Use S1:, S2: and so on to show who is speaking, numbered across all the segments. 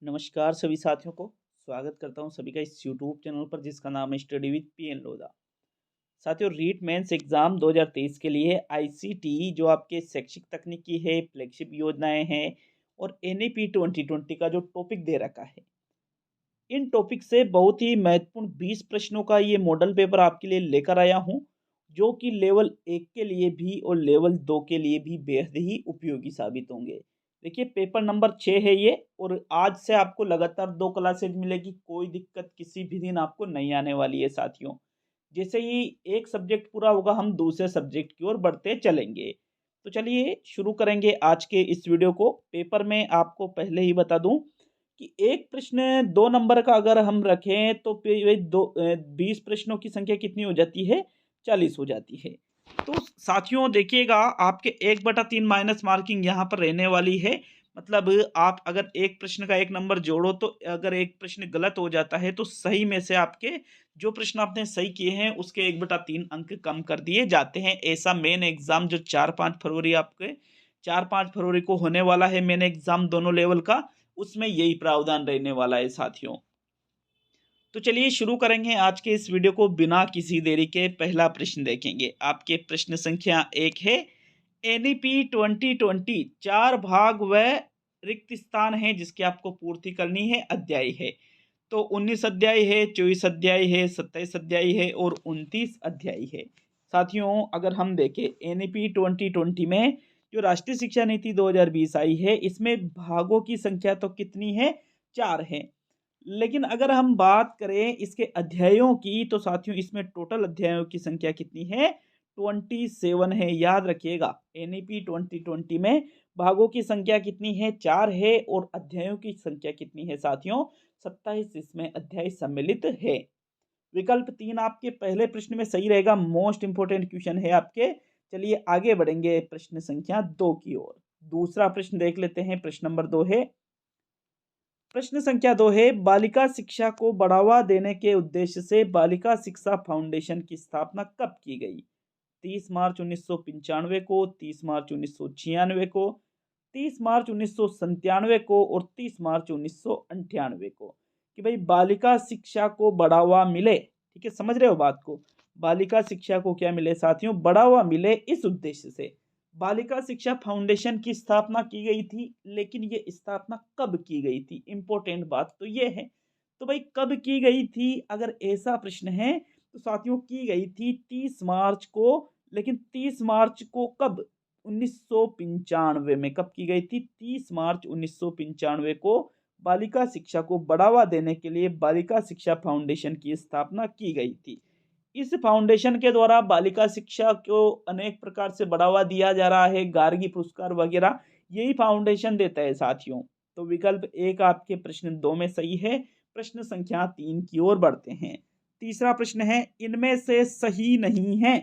S1: नमस्कार सभी साथियों को। स्वागत करता हूं सभी का इस यूट्यूब चैनल पर जिसका नाम है स्टडी विद पीएन लोधा। साथियों, रीट मेंस एग्जाम 2023 के लिए आईसीटी जो आपके शैक्षिक तकनीकी है, फ्लैगशिप योजनाएं हैं और एनईपी 2020 का जो टॉपिक दे रखा है, इन टॉपिक से बहुत ही महत्वपूर्ण 20 प्रश्नों का ये मॉडल पेपर आपके लिए लेकर आया हूं, जो कि लेवल 1 के लिए भी और लेवल 2 के लिए भी बेहद ही उपयोगी साबित होंगे। देखिए, पेपर नंबर 6 है ये और आज से आपको लगातार 2 क्लासेज मिलेगी। कोई दिक्कत किसी भी दिन आपको नहीं आने वाली है साथियों। जैसे ही एक सब्जेक्ट पूरा होगा, हम दूसरे सब्जेक्ट की ओर बढ़ते चलेंगे। तो चलिए शुरू करेंगे आज के इस वीडियो को। पेपर में आपको पहले ही बता दूं कि एक प्रश्न 2 नंबर का अगर हम रखें तो फिर 20 प्रश्नों की संख्या कितनी हो जाती है? 40 हो जाती है। तो साथियों देखिएगा, आपके 1/3 माइनस मार्किंग यहाँ पर रहने वाली है। मतलब आप अगर एक प्रश्न का 1 नंबर जोड़ो तो अगर एक प्रश्न गलत हो जाता है तो सही में से आपके जो प्रश्न आपने सही किए हैं उसके 1/3 अंक कम कर दिए जाते हैं। ऐसा मेन एग्जाम जो 4-5 फरवरी को होने वाला है, मेन एग्जाम दोनों लेवल का, उसमें यही प्रावधान रहने वाला है साथियों। तो चलिए शुरू करेंगे आज के इस वीडियो को बिना किसी देरी के। पहला प्रश्न देखेंगे, आपके प्रश्न संख्या 1 है। एनईपी 2020 4 भाग व रिक्त स्थान है जिसकी आपको पूर्ति करनी है, अध्याय है। तो 19 अध्याय है, 24 अध्याय है, 27 अध्याय है और 29 अध्याय है। साथियों, अगर हम देखें एनईपी 2020 में जो राष्ट्रीय शिक्षा नीति 2020 आई है, इसमें भागों की संख्या तो कितनी है? 4 है। लेकिन अगर हम बात करें इसके अध्यायों की तो साथियों इसमें टोटल अध्यायों की संख्या कितनी है? 27 है। याद रखिएगा, एनईपी 2020 में भागों की संख्या कितनी है? 4 है और अध्यायों की संख्या कितनी है साथियों? 27 इसमें अध्याय सम्मिलित है। विकल्प 3 आपके पहले प्रश्न में सही रहेगा। मोस्ट इंपोर्टेंट क्वेश्चन है आपके। चलिए आगे बढ़ेंगे प्रश्न संख्या 2 की ओर। दूसरा प्रश्न देख लेते हैं। प्रश्न नंबर 2 है। प्रश्न संख्या 2 है, बालिका शिक्षा को बढ़ावा देने के उद्देश्य से बालिका शिक्षा फाउंडेशन की स्थापना कब की गई? 30 मार्च 1995 को, 30 मार्च 1996 को, 30 मार्च 1997 को और 30 मार्च 1998 को। कि भाई बालिका शिक्षा को बढ़ावा मिले, ठीक है, समझ रहे हो बात को? बालिका शिक्षा को क्या मिले साथियों? बढ़ावा मिले, इस उद्देश्य से बालिका शिक्षा फाउंडेशन की स्थापना की गई थी। लेकिन ये स्थापना कब की गई थी? इंपॉर्टेंट बात तो ये है। तो भाई कब की गई थी अगर ऐसा प्रश्न है तो साथियों की गई थी 30 मार्च को। लेकिन 30 मार्च को कब? 1995 में। कब की गई थी? 30 मार्च 1995 को बालिका शिक्षा को बढ़ावा देने के लिए बालिका शिक्षा फाउंडेशन की स्थापना की गई थी। इस फाउंडेशन के द्वारा बालिका शिक्षा को अनेक प्रकार से बढ़ावा दिया जा रहा है, गार्गी पुरस्कार वगैरह यही फाउंडेशन देता है साथियों। तो विकल्प 1 आपके प्रश्न 2 में सही है। प्रश्न संख्या 3 की ओर बढ़ते हैं। तीसरा प्रश्न है, इनमें से सही नहीं है।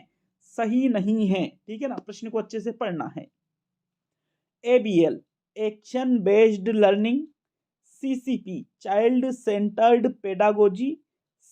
S1: सही नहीं है, ठीक है ना, प्रश्न को अच्छे से पढ़ना है। ABL action based learning, CCP child centred pedagogy,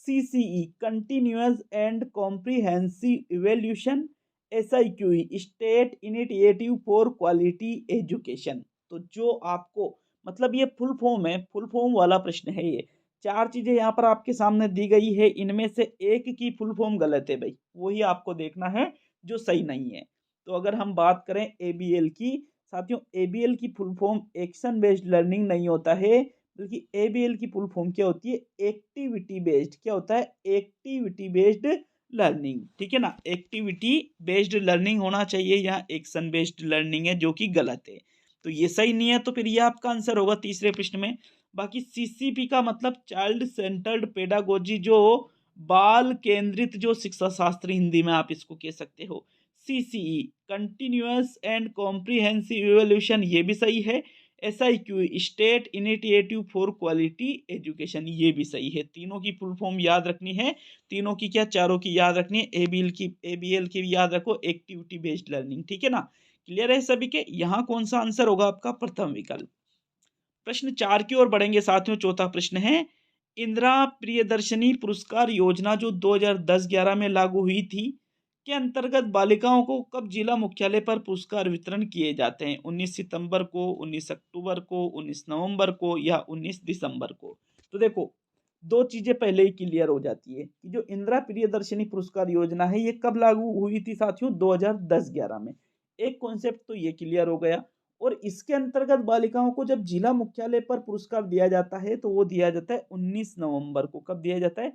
S1: CCE continuous and comprehensive evaluation, SIQE state initiative for quality education. तो जो आपको मतलब ये फुल फॉर्म है, फुल फॉर्म वाला प्रश्न है ये। 4 चीजें यहाँ पर आपके सामने दी गई है, इनमें से एक की फुल फॉर्म गलत है भाई, वही आपको देखना है जो सही नहीं है। तो अगर हम बात करें एबीएल की, साथियों एबीएल की full form action based learning नहीं होता है, बल्कि एबीएल की फुल फॉर्म क्या होती है? Activity based. क्या होता है? एक्टिविटी बेस्ड लर्निंग, ठीक है ना। एक्टिविटी बेस्ड लर्निंग होना चाहिए, यहाँ एक्शन बेस्ड लर्निंग है जो कि गलत है। तो ये सही नहीं है, तो फिर ये आपका आंसर होगा तीसरे प्रश्न में। बाकी सीसीपी का मतलब चाइल्ड सेंटर्ड पेडागोजी, जो बाल केंद्रित जो शिक्षा शास्त्र, हिंदी में आप इसको कह सकते हो। CCE continuous and comprehensive evolution, ये भी सही है। SIQ state initiative for quality education, ये भी सही है। तीनों की फुल फॉर्म याद रखनी है। तीनों की क्या? चारों की याद रखनी है। एबीएल की भी याद रखो, एक्टिविटी बेस्ड लर्निंग, ठीक है ना। क्लियर है सभी के? यहाँ कौन सा आंसर होगा आपका? प्रथम विकल्प। प्रश्न 4 की ओर बढ़ेंगे साथियों। चौथा प्रश्न है, इंदिरा प्रियदर्शनी पुरस्कार योजना जो 2010-11 में लागू हुई थी, के अंतर्गत बालिकाओं को कब जिला मुख्यालय पर पुरस्कार वितरण किए जाते हैं? 19 सितंबर को, 19 अक्टूबर को, 19 नवंबर को या 19 दिसंबर को? तो देखो, दो चीजें पहले ही क्लियर हो जाती है कि जो इंदिरा प्रियदर्शनी पुरस्कार योजना है ये कब लागू हुई थी साथियों? 2010-11 में। एक कॉन्सेप्ट तो ये क्लियर हो गया। और इसके अंतर्गत बालिकाओं को जब जिला मुख्यालय पर पुरस्कार दिया जाता है तो वो दिया जाता है 19 नवंबर को। कब दिया जाता है?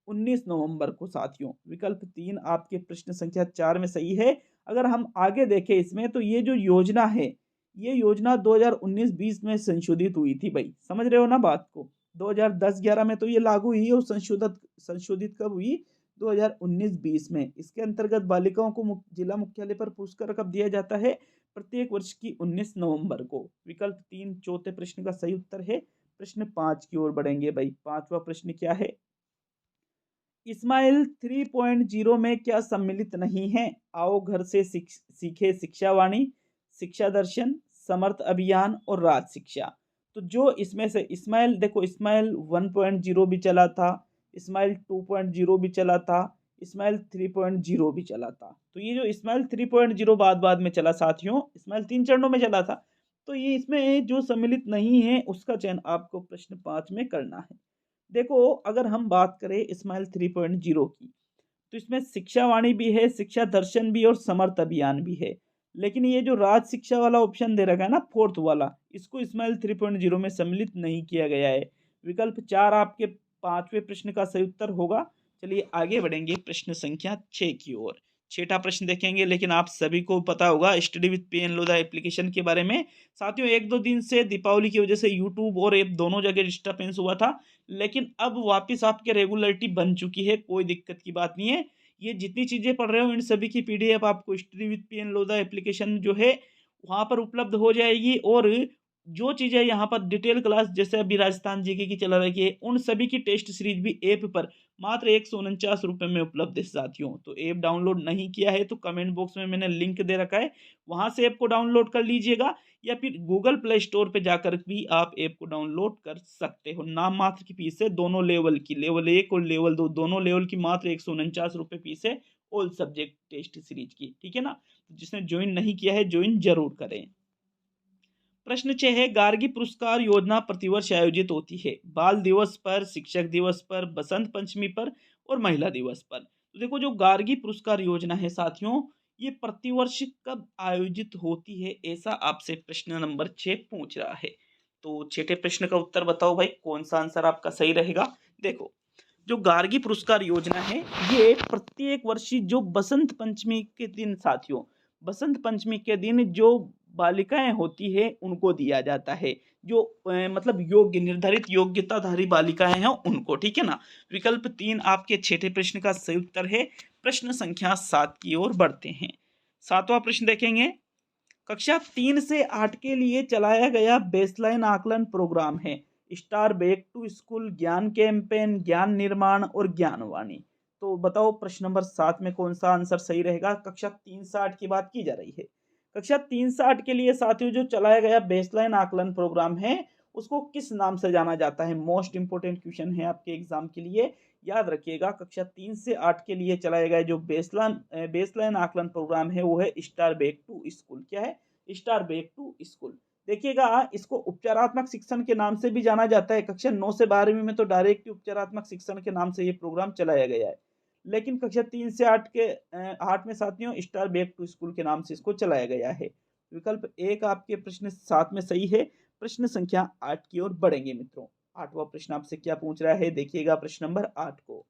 S1: 19 नवंबर को साथियों। विकल्प 3 आपके प्रश्न संख्या 4 में सही है। अगर हम आगे देखें इसमें तो ये जो योजना है, ये योजना 2019-20 में संशोधित हुई थी भाई। समझ रहे हो ना बात को? 2010-11 में तो ये लागू हुई और संशोधित संशोधित कब हुई? 2019-20 में। इसके अंतर्गत बालिकाओं को जिला मुख्यालय पर पुरस्कार कब दिया जाता है? प्रत्येक वर्ष की 19 नवंबर को। विकल्प 3 चौथे प्रश्न का सही उत्तर है। प्रश्न 5 की ओर बढ़ेंगे भाई। पांचवा प्रश्न क्या है? इस्माइल 3.0 में क्या सम्मिलित नहीं है? आओ घर से सीखे शिक्षावाणी, शिक्षा दर्शन, समर्थ अभियान और राज शिक्षा। तो जो इसमें से इस्माइल, देखो इस्माइल 1.0 भी चला था, इस्माइल 2.0 भी चला था, इस्माइल 3.0 भी चला था। तो ये जो इस्माइल 3.0 बाद बाद में चला साथियों, इस्माइल 3 चरणों में चला था। तो ये इसमें जो सम्मिलित नहीं है उसका चयन आपको प्रश्न 5 में करना है। देखो, अगर हम बात करें इस्माइल 3.0 की, तो इसमें शिक्षावाणी भी है, शिक्षा दर्शन भी और समर्थ अभियान भी है। लेकिन ये जो राज शिक्षा वाला ऑप्शन दे रखा है ना, फोर्थ वाला, इसको इस्माइल 3.0 में सम्मिलित नहीं किया गया है। विकल्प 4 आपके पांचवें प्रश्न का सही उत्तर होगा। चलिए आगे बढ़ेंगे प्रश्न संख्या 6 की ओर। छठा प्रश्न देखेंगे, लेकिन आप सभी को पता होगा स्टडी विद पे एंड लोदा एप्लीकेशन के बारे में। साथियों, एक दो दिन से दीपावली की वजह से यूट्यूब और ऐप दोनों जगह डिस्टर्बेंस हुआ था, लेकिन अब वापस आपके रेगुलरिटी बन चुकी है। कोई दिक्कत की बात नहीं है। ये जितनी चीजें पढ़ रहे हो इन सभी की पीडीएफ आपको study with P N Lodha application जो है वहां पर उपलब्ध हो जाएगी। और जो चीजें यहाँ पर डिटेल क्लास जैसे अभी राजस्थान जीके की चला रही है, उन सभी की टेस्ट सीरीज भी ऐप पर मात्र 149 रुपए में उपलब्ध है साथियों। तो ऐप डाउनलोड नहीं किया है तो कमेंट बॉक्स में मैंने लिंक दे रखा है, वहां से ऐप को डाउनलोड कर लीजिएगा, या फिर गूगल प्ले स्टोर पे जाकर भी आप ऐप को डाउनलोड कर सकते हो। नाम मात्र की फीस है दोनों लेवल की, लेवल 1 और लेवल 2 दोनों लेवल की मात्र 149 रुपए फीस है ऑल सब्जेक्ट टेस्ट सीरीज की। ठीक है ना? तो जिसने ज्वाइन नहीं किया है ज्वाइन जरूर करें। प्रश्न 6 है, गार्गी पुरस्कार योजना प्रतिवर्ष आयोजित होती है? बाल दिवस पर, शिक्षक दिवस पर, बसंत पंचमी पर और महिला दिवस पर। तो देखो, जो गार्गी पुरस्कार योजना है साथियों, ये प्रतिवर्ष कब आयोजित होती है, ऐसा आपसे प्रश्न नंबर 6 पूछ रहा है। तो छठे प्रश्न का उत्तर बताओ भाई, कौन सा आंसर आपका सही रहेगा? देखो, जो गार्गी पुरस्कार योजना है ये प्रत्येक वर्षी जो बसंत पंचमी के दिन साथियों, बसंत पंचमी के दिन जो बालिकाएं होती है उनको दिया जाता है। जो मतलब योग्य निर्धारित योग्यताधारी बालिकाएं हैं उनको। ठीक है ना? विकल्प 3 आपके छठे प्रश्न का सही उत्तर है। प्रश्न संख्या 7 की ओर बढ़ते हैं। सातवां प्रश्न देखेंगे, कक्षा 3 से 8 के लिए चलाया गया बेसलाइन आकलन प्रोग्राम है? स्टार बैक टू स्कूल, ज्ञान कैंपेन, ज्ञान निर्माण और ज्ञानवाणी। तो बताओ प्रश्न नंबर 7 में कौन सा आंसर सही रहेगा? कक्षा 3 से 8 की बात की जा रही है। कक्षा 3 से 8 के लिए साथियों जो चलाया गया बेसलाइन आकलन प्रोग्राम है उसको किस नाम से जाना जाता है? मोस्ट इंपोर्टेंट क्वेश्चन है आपके एग्जाम के लिए, याद रखिएगा। कक्षा 3 से 8 के लिए चलाया गया जो बेसलाइन आकलन प्रोग्राम है वो है स्टार बैक टू स्कूल। क्या है? Star back to school. देखिएगा, इसको उपचारात्मक शिक्षण के नाम से भी जाना जाता है। कक्षा 9 से 12वीं में तो डायरेक्ट उपचारात्मक शिक्षण के नाम से ये प्रोग्राम चलाया गया है, लेकिन कक्षा 3 से 8 में साथियों स्टार बैक टू स्कूल के नाम से इसको चलाया गया है। विकल्प 1 आपके प्रश्न 7 में सही है। प्रश्न संख्या 8 की ओर बढ़ेंगे मित्रों। आठवां प्रश्न आपसे क्या पूछ रहा है, देखिएगा प्रश्न नंबर 8 को।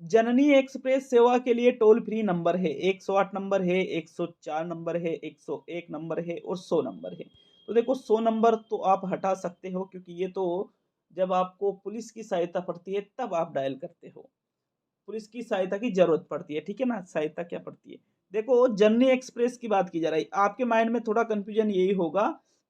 S1: जननी एक्सप्रेस सेवा के लिए टोल फ्री नंबर है? 108 नंबर है, 104 नंबर है, 101 नंबर है और 100 नंबर है। तो देखो, 100 नंबर तो आप हटा सकते हो क्योंकि ये तो जब आपको पुलिस की सहायता पड़ती है तब आप डायल करते हो, पुलिस की सहायता की जरूरत पड़ती है। ठीक है ना? सहायता क्या पड़ती है? देखो, जननी एक्सप्रेस की बात की जा रही है। आपके माइंड में थोड़ा कंफ्यूजन यही होगा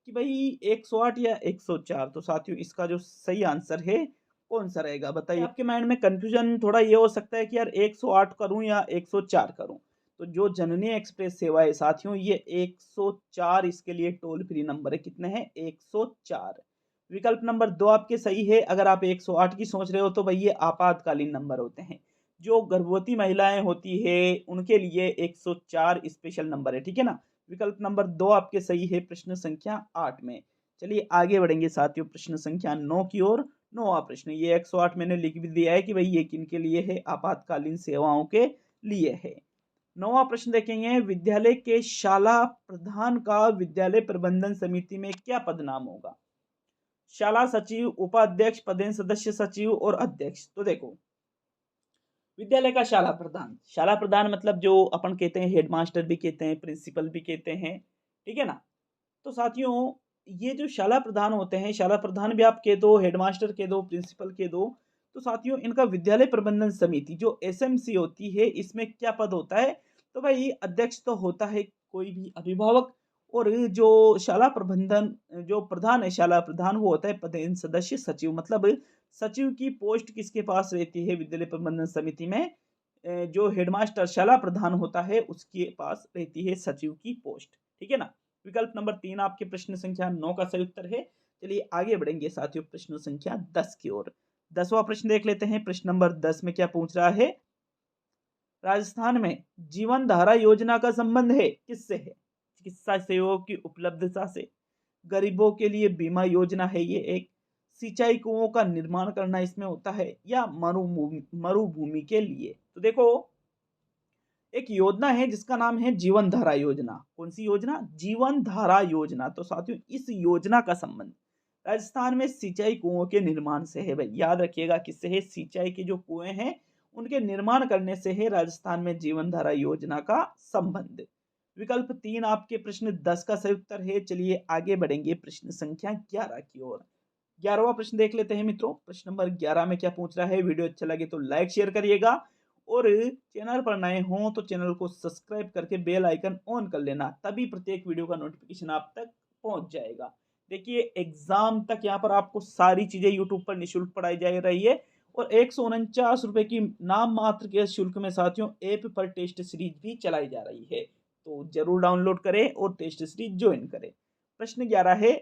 S1: कि भाई 108 या 104। तो साथियों इसका जो सही आंसर है कौन सा रहेगा बताइए? आपके माइंड में कंफ्यूजन थोड़ा ये हो सकता है कि यार 108 करूं या 104 करूं। तो जो जननी एक्सप्रेस सेवा है साथियों ये 104 इसके लिए टोल फ्री नंबर है। कितने हैं? 104। विकल्प नंबर 2 आपके सही है। अगर आप 108 की सोच रहे हो तो भाई ये आपातकालीन नंबर होते हैं। जो गर्भवती महिलाएं होती है उनके लिए 104 स्पेशल नंबर है, ठीक है ना। विकल्प नंबर 2 आपके सही है प्रश्न संख्या 8 में। चलिए आगे बढ़ेंगे साथियों प्रश्न संख्या 9 की ओर। 9वां प्रश्न, ये 108 मैंने लिख भी दिया है कि भाई ये किन के लिए है, आपातकालीन सेवाओं के लिए है। 9वां प्रश्न देखेंगे, विद्यालय के शाला प्रधान का विद्यालय प्रबंधन समिति में क्या पद नाम होगा। शाला सचिव, उपाध्यक्ष, पदेन सदस्य सचिव और अध्यक्ष। तो देखो विद्यालय का शाला प्रधान मतलब जो अपन कहते हैं हेडमास्टर भी कहते हैं, प्रिंसिपल भी कहते हैं, ठीक है ना। तो साथियों ये जो शाला प्रधान होते हैं, शाला प्रधान भी आप कह दो, हेडमास्टर कह दो, प्रिंसिपल कह दो, तो साथियों इनका विद्यालय प्रबंधन समिति जो एसएमसी होती है इसमें क्या पद होता है। तो भाई अध्यक्ष तो होता है कोई भी अभिभावक, और जो शाला प्रबंधन जो प्रधान है शाला प्रधान वो होता है पदेन सदस्य सचिव। मतलब सचिव की पोस्ट किसके पास रहती है विद्यालय प्रबंधन समिति में, जो हेडमास्टर शाला प्रधान होता है उसके पास रहती है सचिव की पोस्ट, ठीक है ना। विकल्प नंबर 3 आपके प्रश्न संख्या 9 का सही उत्तर है। चलिए आगे बढ़ेंगे साथियों प्रश्न संख्या 10 की ओर। 10वां प्रश्न देख लेते हैं। प्रश्न नंबर 10 में क्या पूछ रहा है, राजस्थान में जीवन धारा योजना का संबंध है किससे है। चिकित्सा सेवाओं की उपलब्धता से, गरीबों के लिए बीमा योजना है ये एक, सिंचाई कुओं का निर्माण करना इसमें होता है, या मरुभूमि के लिए। तो देखो एक योजना है जिसका नाम है जीवन धारा योजना। कौन सी योजना, जीवन धारा योजना। तो साथियों इस योजना का संबंध राजस्थान में सिंचाई कुओं के निर्माण से है। भाई याद रखिएगा किससे है, सिंचाई के जो कुएं हैं उनके निर्माण करने से है राजस्थान में जीवन धारा योजना का संबंध। विकल्प 3 आपके प्रश्न 10 का सही उत्तर है। चलिए आगे बढ़ेंगे प्रश्न संख्या 11 की ओर। 11वां प्रश्न देख लेते हैं मित्रों। प्रश्न नंबर 11 में क्या पूछ रहा है, वीडियो अच्छा लगे तो लाइक शेयर करिएगा, और चैनल पर नए हों तो चैनल को सब्सक्राइब करके बेल आइकन ऑन कर लेना, तभी प्रत्येक वीडियो का नोटिफिकेशन आप तक पहुंच जाएगा। देखिए एग्जाम तक यहाँ पर आपको सारी चीजें यूट्यूब पर निःशुल्क पढ़ाई जा रही है, और 149 रुपए की नाम मात्र के शुल्क में साथियों ऐप पर टेस्ट सीरीज भी चलाई जा रही है। तो जरूर डाउनलोड करें और टेस्ट सीरीज ज्वाइन करें। प्रश्न 11 है,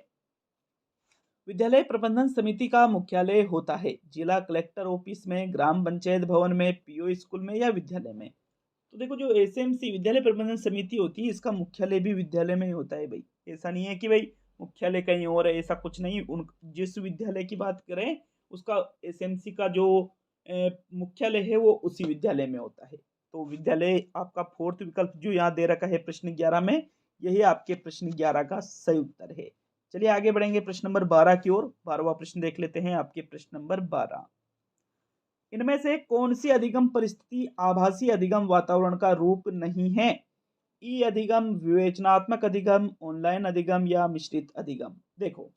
S1: विद्यालय प्रबंधन समिति का मुख्यालय होता है जिला कलेक्टर ऑफिस में, ग्राम पंचायत भवन में, पीओ स्कूल में, या विद्यालय में। तो देखो जो एसएमसी विद्यालय प्रबंधन समिति होती है इसका मुख्यालय भी विद्यालय में ही होता है। भाई ऐसा नहीं है कि भाई मुख्यालय कहीं और है, ऐसा कुछ नहीं। उन जिस विद्यालय की बात करें उसका एसएमसी का जो मुख्यालय है वो उसी विद्यालय में होता है। तो विद्यालय आपका फोर्थ विकल्प जो यहाँ दे रखा है प्रश्न 11 में, यही आपके प्रश्न 11 का सही उत्तर है। चलिए आगे बढ़ेंगे प्रश्न नंबर 12 की ओर। 12वां प्रश्न देख लेते हैं आपके प्रश्न नंबर 12। इनमें से कौन सी अधिगम परिस्थिति आभासी अधिगम वातावरण का रूप नहीं है। ई अधिगम, विवेचनात्मक अधिगम, ऑनलाइन अधिगम, या मिश्रित अधिगम। देखो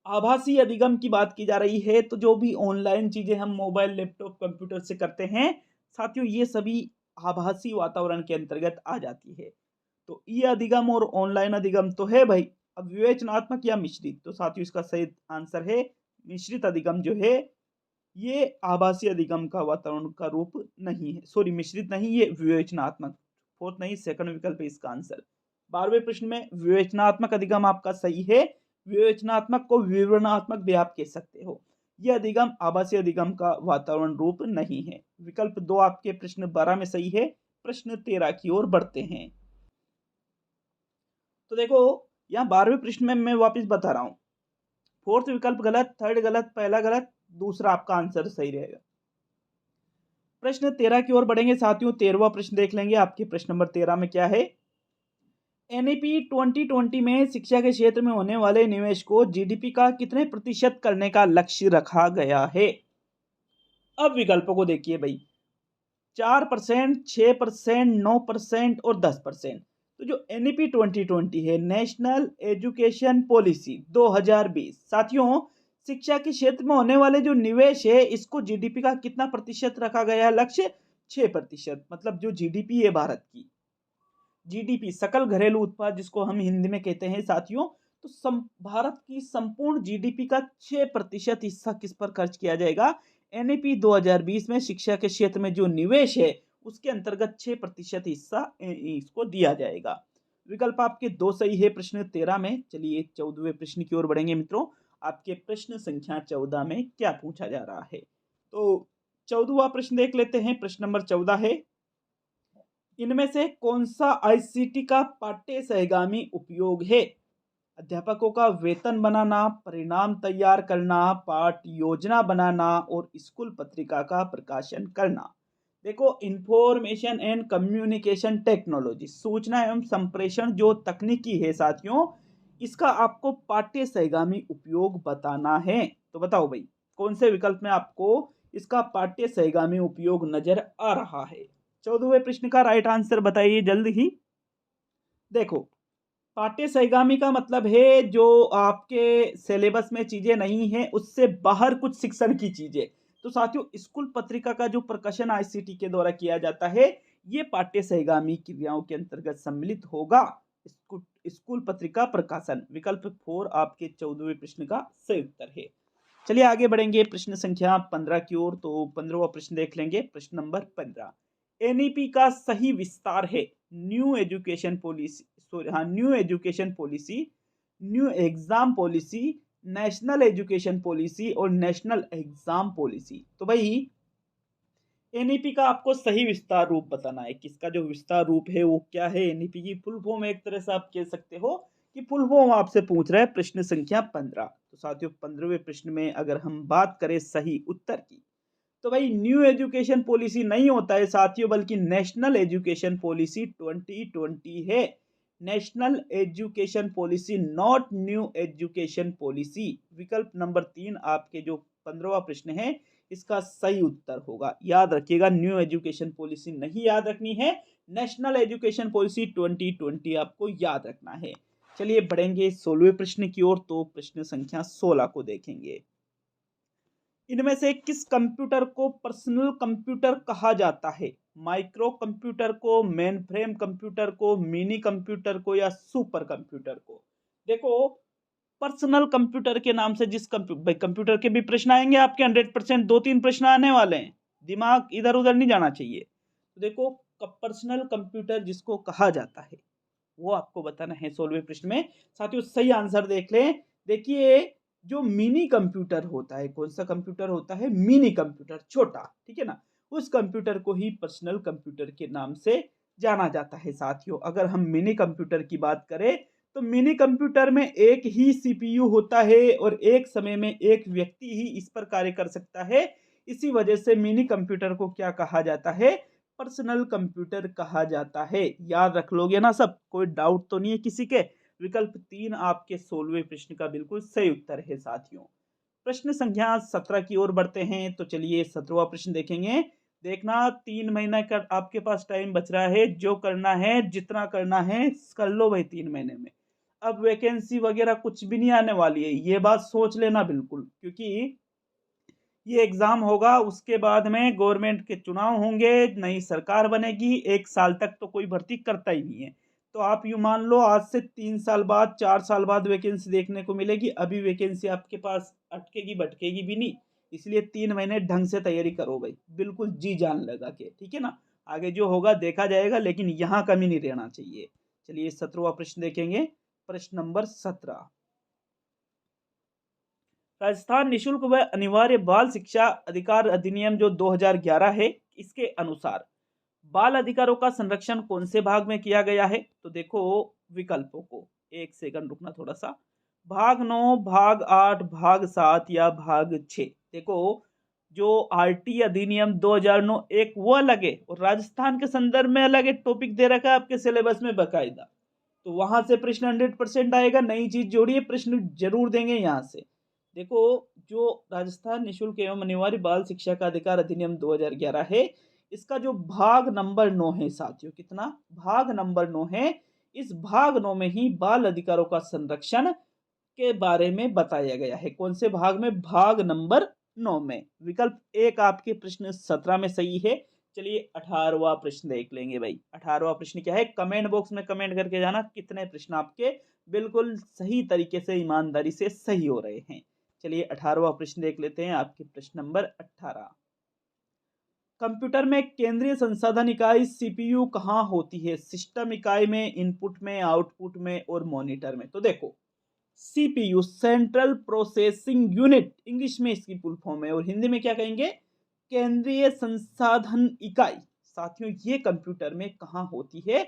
S1: आभासी अधिगम की बात की जा रही है तो जो भी ऑनलाइन चीजें हम मोबाइल लैपटॉप कंप्यूटर से करते हैं साथियों ये सभी आभासी वातावरण के अंतर्गत आ जाती है। तो ई अधिगम और ऑनलाइन अधिगम तो है भाई। अब विवेचनात्मक या मिश्रित, तो साथियों इसका सही आंसर है मिश्रित अधिगम जो है ये आभासी अधिगम का वातावरण का रूप नहीं है। सॉरी मिश्रित नहीं, ये विवेचनात्मक, फोर्थ नहीं सेकंड विकल्प है इसका आंसर। 12वें प्रश्न में विवेचनात्मक अधिगम आपका सही है। विवेचनात्मक को विवरणात्मक भी आप कह सकते हो। यह अधिगम आभासी अधिगम का वातावरण रूप नहीं है। विकल्प 2 आपके प्रश्न 12 में सही है। प्रश्न 13 की ओर बढ़ते हैं। तो देखो यहाँ 12वें प्रश्न में मैं वापस बता रहा हूँ, फोर्थ विकल्प गलत, थर्ड गलत, पहला गलत, दूसरा आपका आंसर सही रहेगा। प्रश्न 13 की ओर बढ़ेंगे साथियों। 13वां प्रश्न देख लेंगे आपके प्रश्न नंबर 13 में क्या है। एनईपी 2020 में शिक्षा के क्षेत्र में होने वाले निवेश को जीडीपी का कितने प्रतिशत करने का लक्ष्य रखा गया है। अब विकल्पों को देखिए भाई, 4%, 6%, 9% और 10%। तो जो एनईपी 2020 है, नेशनल एजुकेशन पॉलिसी 2020, साथियों शिक्षा के क्षेत्र में होने वाले जो निवेश है इसको जीडीपी का कितना प्रतिशत रखा गया है लक्ष्य, 6%। मतलब जो जीडीपी है भारत की, जीडीपी सकल घरेलू उत्पाद जिसको हम हिंदी में कहते हैं साथियों, तो भारत की संपूर्ण जीडीपी का 6% हिस्सा किस पर खर्च किया जाएगा। एनईपी 2020 में शिक्षा के क्षेत्र में जो निवेश है उसके अंतर्गत 6% हिस्सा इसको दिया जाएगा। विकल्प आपके 2 सही है प्रश्न 13 में। चलिए 14वें प्रश्न की ओर बढ़ेंगे मित्रों। आपके प्रश्न संख्या 14 में क्या पूछा जा रहा है। तो 14वां प्रश्न देख लेते हैं। प्रश्न नंबर 14 है, इनमें से कौन सा आईसीटी का पाठ्य सहगामी उपयोग है? अध्यापकों का वेतन बनाना, परिणाम तैयार करना, पाठ योजना बनाना और स्कूल पत्रिका का प्रकाशन करना। देखो, इंफॉर्मेशन एंड कम्युनिकेशन टेक्नोलॉजी, सूचना एवं संप्रेषण जो तकनीकी है साथियों, इसका आपको पाठ्य सहगामी उपयोग बताना है। तो बताओ भाई, कौन से विकल्प में आपको इसका पाठ्य सहगामी उपयोग नजर आ रहा है? 14वें प्रश्न का राइट आंसर बताइए जल्द ही। देखो, पाठ्य सहगामी का मतलब है जो आपके सिलेबस में चीजें नहीं है, उससे बाहर कुछ शिक्षण की चीजें। तो साथियों, स्कूल पत्रिका का जो प्रकाशन आईसीटी के द्वारा किया जाता है, ये पाठ्य सहगामी क्रियाओं के अंतर्गत सम्मिलित होगा। स्कूल पत्रिका प्रकाशन, विकल्प 4 आपके 14वें प्रश्न का सही उत्तर है। चलिए आगे बढ़ेंगे प्रश्न संख्या 15 की ओर। तो 15वां प्रश्न देख लेंगे। प्रश्न नंबर 15, एनईपी का सही विस्तार है new education policy, new education policy, new exam policy, national education policy और नेशनल एग्जाम पॉलिसी। तो भाई, एनईपी का आपको सही विस्तार रूप बताना है। किसका जो विस्तार रूप है वो क्या है? एनईपी की फुल फॉर्म एक तरह से आप कह सकते हो कि फुल फॉर्म आपसे पूछ रहा है प्रश्न संख्या 15। तो साथियों, 15वें प्रश्न में अगर हम बात करें सही उत्तर की, तो भाई न्यू एजुकेशन पॉलिसी नहीं होता है साथियों, बल्कि नेशनल एजुकेशन पॉलिसी 2020 है। National education policy, not new education policy. विकल्प नंबर 3 आपके जो 15वां प्रश्न है, इसका सही उत्तर होगा। याद रखिएगा, न्यू एजुकेशन पॉलिसी नहीं याद रखनी है, नेशनल एजुकेशन पॉलिसी 2020 आपको याद रखना है। चलिए बढ़ेंगे 16वें प्रश्न की ओर। तो प्रश्न संख्या 16 को देखेंगे। इनमें से किस कंप्यूटर को पर्सनल कंप्यूटर कहा जाता है? माइक्रो कंप्यूटर को, मेन फ्रेम कंप्यूटर को, मिनी कंप्यूटर को या सुपर कंप्यूटर को? देखो, पर्सनल कंप्यूटर के नाम से जिस कंप्यूटर के भी प्रश्न आएंगे आपके 100%, 2-3 प्रश्न आने वाले हैं, दिमाग इधर उधर नहीं जाना चाहिए। तो देखो, पर्सनल कंप्यूटर जिसको कहा जाता है वो आपको बताना है 16वें प्रश्न में। साथियों, सही आंसर देख लें। देखिए, जो मिनी कंप्यूटर होता है, कौन सा कंप्यूटर होता है? मिनी कंप्यूटर, छोटा, ठीक है ना, उस कंप्यूटर को ही पर्सनल कंप्यूटर के नाम से जाना जाता है। साथियों, अगर हम मिनी कंप्यूटर की बात करें, तो मिनी कंप्यूटर में एक ही सीपीयू होता है और एक समय में एक व्यक्ति ही इस पर कार्य कर सकता है। इसी वजह से मिनी कंप्यूटर को क्या कहा जाता है? पर्सनल कंप्यूटर कहा जाता है। याद रख लोगे ना सब? कोई डाउट तो नहीं है किसी के? विकल्प 3 आपके 16वें प्रश्न का बिल्कुल सही उत्तर है साथियों। प्रश्न संख्या 17 की ओर बढ़ते हैं। तो चलिए 17वां प्रश्न देखेंगे। देखना, 3 महीने का आपके पास टाइम बच रहा है। जो करना है, जितना करना है कर लो भाई 3 महीने में। अब वैकेंसी वगैरह कुछ भी नहीं आने वाली है, ये बात सोच लेना बिल्कुल, क्योंकि ये एग्जाम होगा, उसके बाद में गवर्नमेंट के चुनाव होंगे, नई सरकार बनेगी, 1 साल तक तो कोई भर्ती करता ही नहीं है। तो आप यूं मान लो, आज से 3 साल बाद, 4 साल बाद वैकेंसी देखने को मिलेगी। अभी वैकेंसी आपके पास अटकेगी भटकेगी भी नहीं। इसलिए 3 महीने ढंग से तैयारी करो भाई, बिल्कुल जी जान लगा के, ठीक है ना। आगे जो होगा देखा जाएगा, लेकिन यहाँ कमी नहीं रहना चाहिए। चलिए 17वां प्रश्न देखेंगे। प्रश्न नंबर 17, राजस्थान निशुल्क व अनिवार्य बाल शिक्षा अधिकार अधिनियम जो 2011 है, इसके अनुसार बाल अधिकारों का संरक्षण कौन से भाग में किया गया है? तो देखो विकल्पों को, एक सेकंड रुकना थोड़ा सा। भाग 9, भाग 8, भाग 7 या भाग 6? देखो, जो आरटी अधिनियम 2009 एक वो अलग है और राजस्थान के संदर्भ में अलग है। टॉपिक दे रखा है आपके सिलेबस में बकायदा, तो वहां से प्रश्न 100% आएगा। नई चीज जोड़िए, प्रश्न जरूर देंगे यहाँ से। देखो, जो राजस्थान निशुल्क एवं अनिवार्य बाल शिक्षा का अधिकार अधिनियम 2011 है, इसका जो भाग नंबर 9 है साथियों, कितना? भाग नंबर 9 है। इस भाग 9 में ही बाल अधिकारों का संरक्षण के बारे में बताया गया है। कौन से भाग में? भाग नंबर 9 में। विकल्प 1 आपके प्रश्न 17 में सही है। चलिए 18वां प्रश्न देख लेंगे भाई। 18वां प्रश्न क्या है? कमेंट बॉक्स में कमेंट करके जाना कितने प्रश्न आपके बिल्कुल सही तरीके से, ईमानदारी से सही हो रहे हैं। चलिए 18वां प्रश्न देख लेते हैं। आपके प्रश्न नंबर 18, कंप्यूटर में केंद्रीय संसाधन इकाई सीपीयू कहाँ होती है? सिस्टम इकाई में, इनपुट में, आउटपुट में और मॉनिटर में? तो देखो, CPU, central processing unit, English में इसकी फुल फॉर्म है, और हिंदी में क्या कहेंगे? केंद्रीय संसाधन इकाई, साथियों ये कंप्यूटर में कहाँ होती है?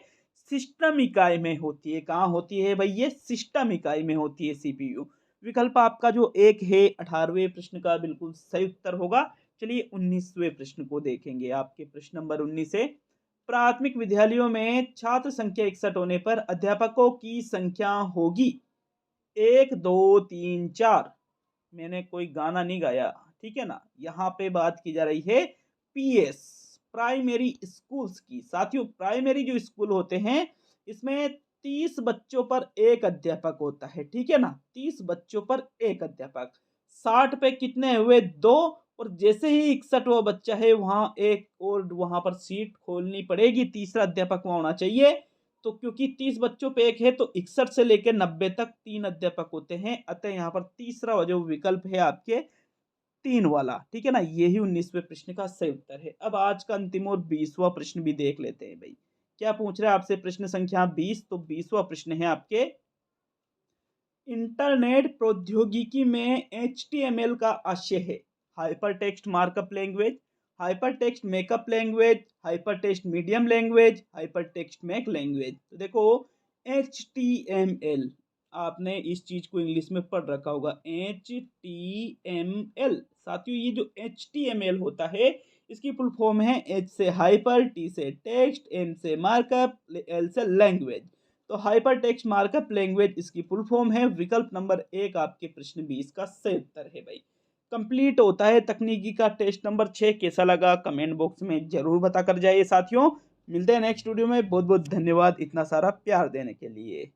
S1: सिस्टम इकाई में होती है। कहाँ होती है भाई? ये सिस्टम इकाई में होती है सीपीयू। विकल्प आपका जो एक है 18वें प्रश्न का बिल्कुल सही उत्तर होगा। चलिए 19वें प्रश्न को देखेंगे। आपके प्रश्न नंबर 19 है, प्राथमिक विद्यालयों में छात्र संख्या 61 होने पर अध्यापकों की संख्या होगी 1 2 3 4। मैंने कोई गाना नहीं गाया, ठीक है ना। यहाँ पे बात की जा रही है पीएस, प्राइमरी स्कूल्स की। साथियों प्राइमरी जो स्कूल होते हैं इसमें 30 बच्चों पर एक अध्यापक होता है, ठीक है ना। 30 बच्चों पर एक अध्यापक। 60 पे कितने हुए? 2। और जैसे ही 61वां बच्चा है वहां एक और वहां पर सीट खोलनी पड़ेगी, तीसरा अध्यापक वहां होना चाहिए। तो क्योंकि 30 बच्चों पे एक है तो 61 से लेकर 90 तक 3 अध्यापक होते हैं, अतः यहाँ पर तीसरा जो विकल्प है आपके 3 वाला, ठीक है ना। यही 19वें प्रश्न का सही उत्तर है। अब आज का अंतिम और 20वां प्रश्न भी देख लेते हैं भाई। क्या पूछ रहा है आपसे? प्रश्न संख्या 20। तो 20वां प्रश्न है आपके, इंटरनेट प्रौद्योगिकी में HTML का आशय है hyper text markup language, hyper text makeup language, hyper text medium language, hyper text make language. तो देखो HTML, आपने इस चीज को इंग्लिश में पढ़ रखा होगा, HTML। साथियों ये जो HTML होता है इसकी फुल फॉर्म है H से हाइपर, T से टेक्स्ट, M से मार्कअप, L से लैंग्वेज। तो हाइपर टेक्स्ट मार्कअप लैंग्वेज इसकी फुल फॉर्म है। विकल्प नंबर 1 आपके प्रश्न 20 का सही उत्तर है भाई। कंप्लीट होता है तकनीकी का टेस्ट नंबर 6। कैसा लगा कमेंट बॉक्स में जरूर बता कर जाइए साथियों। मिलते हैं नेक्स्ट वीडियो में। बहुत बहुत धन्यवाद इतना सारा प्यार देने के लिए।